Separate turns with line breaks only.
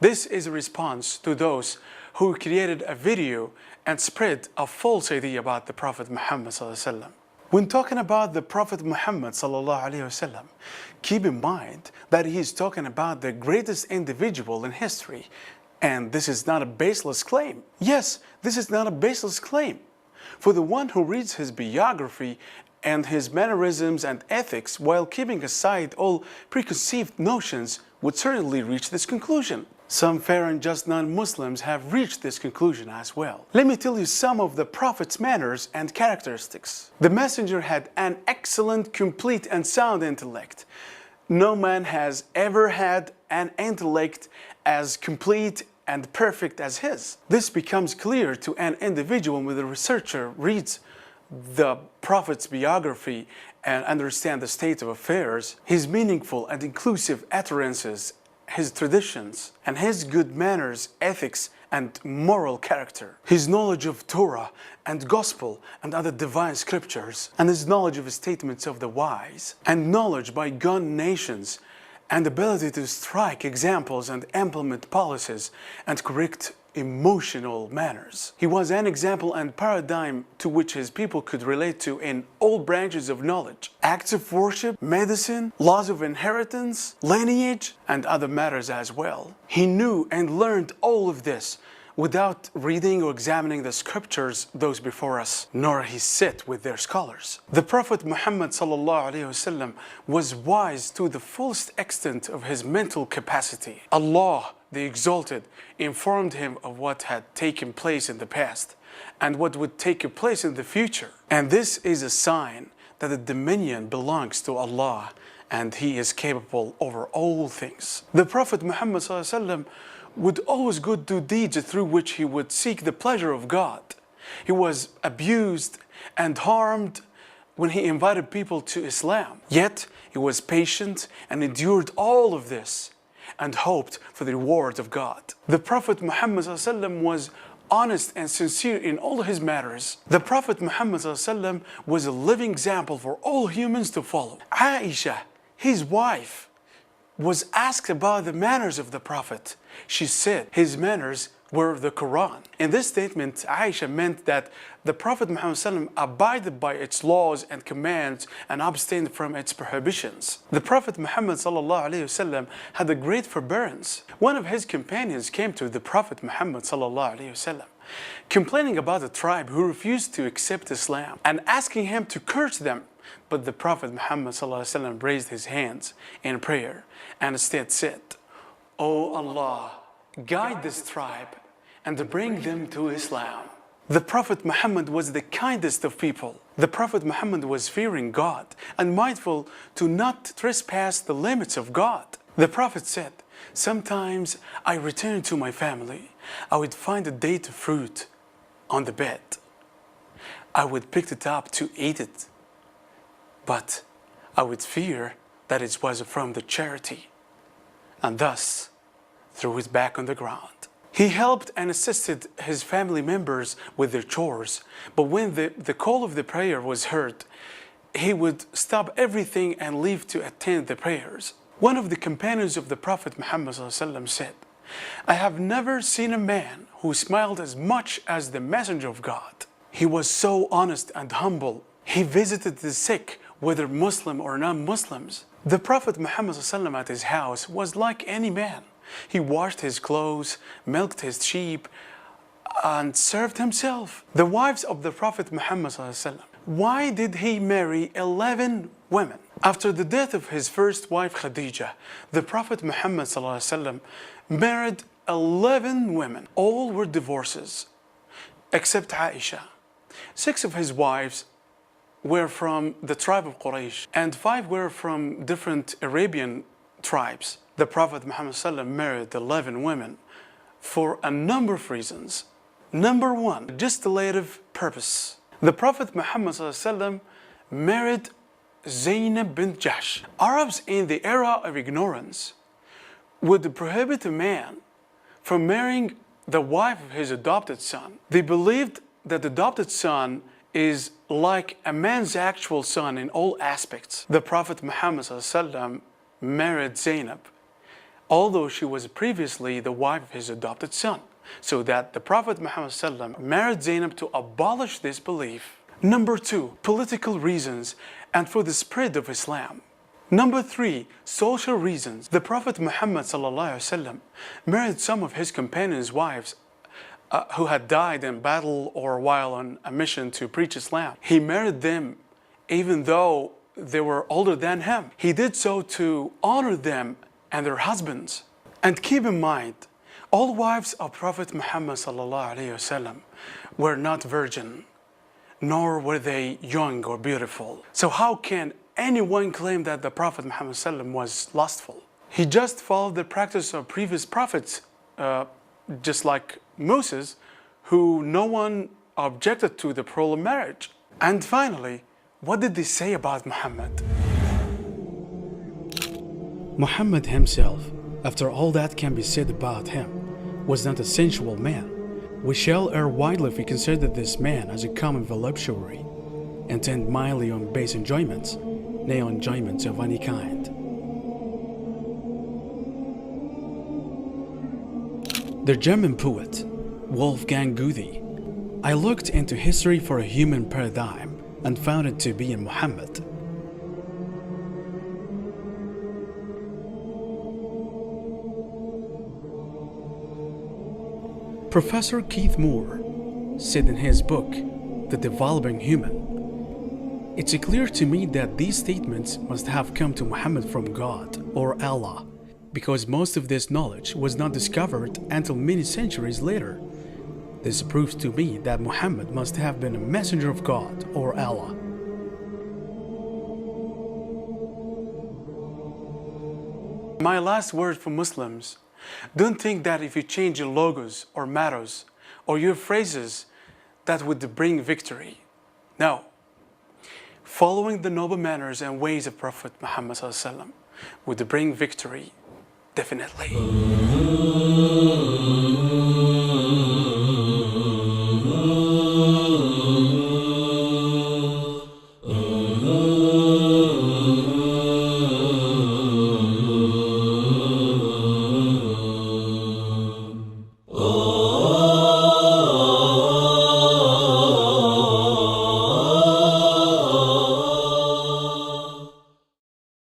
This is a response to those who created a video and spread a false idea about the Prophet Muhammad ﷺ. When talking about the Prophet Muhammad ﷺ, keep in mind that he is talking about the greatest individual in history. And this is not a baseless claim. Yes, this is not a baseless claim. For the one who reads his biography and his mannerisms and ethics while keeping aside all preconceived notions would certainly reach this conclusion. Some fair and just non-Muslims have reached this conclusion as well. Let me tell you some of the Prophet's manners and characteristics. The Messenger had an excellent, complete and sound intellect. No man has ever had an intellect as complete and perfect as his. This becomes clear to an individual when the researcher reads the Prophet's biography and understands the state of affairs, his meaningful and inclusive utterances, his traditions, and his good manners, ethics, and moral character, his knowledge of Torah and Gospel and other divine scriptures, and his knowledge of the statements of the wise, and knowledge by gone nations, and ability to strike examples and implement policies and correct emotional manners. He was an example and paradigm to which his people could relate to in all branches of knowledge, acts of worship, medicine, laws of inheritance, lineage, and other matters as well. He knew and learned all of this without reading or examining the scriptures, those before us, nor he sit with their scholars. The Prophet Muhammad ﷺ was wise to the fullest extent of his mental capacity. Allah, the Exalted, informed him of what had taken place in the past and what would take place in the future. And this is a sign that the dominion belongs to Allah and He is capable over all things. The Prophet Muhammad ﷺ would always go do deeds through which he would seek the pleasure of God. He was abused and harmed when he invited people to Islam. Yet he was patient and endured all of this and hoped for the reward of God. The Prophet Muhammad ﷺ was honest and sincere in all his matters. The Prophet Muhammad ﷺ was a living example for all humans to follow. Aisha, his wife, was asked about the manners of the Prophet. She said his manners were the Quran. In this statement, Aisha meant that the Prophet Muhammad ﷺ abided by its laws and commands and abstained from its prohibitions. The Prophet Muhammad ﷺ had a great forbearance. One of his companions came to the Prophet Muhammad ﷺ, complaining about a tribe who refused to accept Islam and asking him to curse them. But the Prophet Muhammad ﷺ raised his hands in prayer and instead said, "O Allah, guide this tribe and bring them to Islam." The Prophet Muhammad was the kindest of people. The Prophet Muhammad was fearing God and mindful to not trespass the limits of God. The Prophet said, "Sometimes I return to my family. I would find a date of fruit on the bed. I would pick it up to eat it, but I would fear that it was from the charity, and thus threw it back on the ground." He helped and assisted his family members with their chores, but when the call of the prayer was heard, he would stop everything and leave to attend the prayers. One of the companions of the Prophet Muhammad ﷺ said, "I have never seen a man who smiled as much as the Messenger of God. He was so honest and humble. He visited the sick, whether Muslim or non-Muslims. The Prophet Muhammad ﷺ at his house was like any man. He washed his clothes, milked his sheep, and served himself." The wives of the Prophet Muhammad ﷺ, why did he marry 11 women? After the death of his first wife Khadija, the Prophet Muhammad ﷺ married 11 women. All were divorces, except Aisha. 6 of his wives were from the tribe of Quraysh, and 5 were from different Arabian tribes. The Prophet Muhammad ﷺ married 11 women for a number of reasons. Number 1, legislative purpose. The Prophet Muhammad ﷺ married Zainab bint Jahsh. Arabs in the era of ignorance would prohibit a man from marrying the wife of his adopted son. They believed that the adopted son is like a man's actual son in all aspects. The Prophet Muhammad ﷺ married Zainab although she was previously the wife of his adopted son, so that the Prophet Muhammad ﷺ married Zainab to abolish this belief. Number 2, political reasons and for the spread of Islam. Number 3, social reasons. The Prophet Muhammad ﷺ married some of his companions' wives who had died in battle or while on a mission to preach Islam. He married them even though they were older than him. He did so to honor them and their husbands. And keep in mind, all wives of Prophet Muhammad ﷺ were not virgin, nor were they young or beautiful. So how can anyone claim that the Prophet Muhammad ﷺ was lustful? He just followed the practice of previous prophets, just like Moses, who no one objected to the plural marriage. And finally, what did they say about Muhammad? Muhammad himself, after all that can be said about him, was not a sensual man. We shall err widely if we consider this man as a common voluptuary, intent mildly on base enjoyments, nay on enjoyments of any kind. The German poet, Wolfgang Goethe, I looked into history for a human paradigm and found it to be in Muhammad. Professor Keith Moore said in his book, The Developing Human, it's clear to me that these statements must have come to Muhammad from God or Allah, because most of this knowledge was not discovered until many centuries later. This proves to me that Muhammad must have been a messenger of God or Allah. My last word for Muslims: don't think that if you change your logos or mottos or your phrases, that would bring victory. No. Following the noble manners and ways of Prophet Muhammad ﷺ would bring victory, definitely.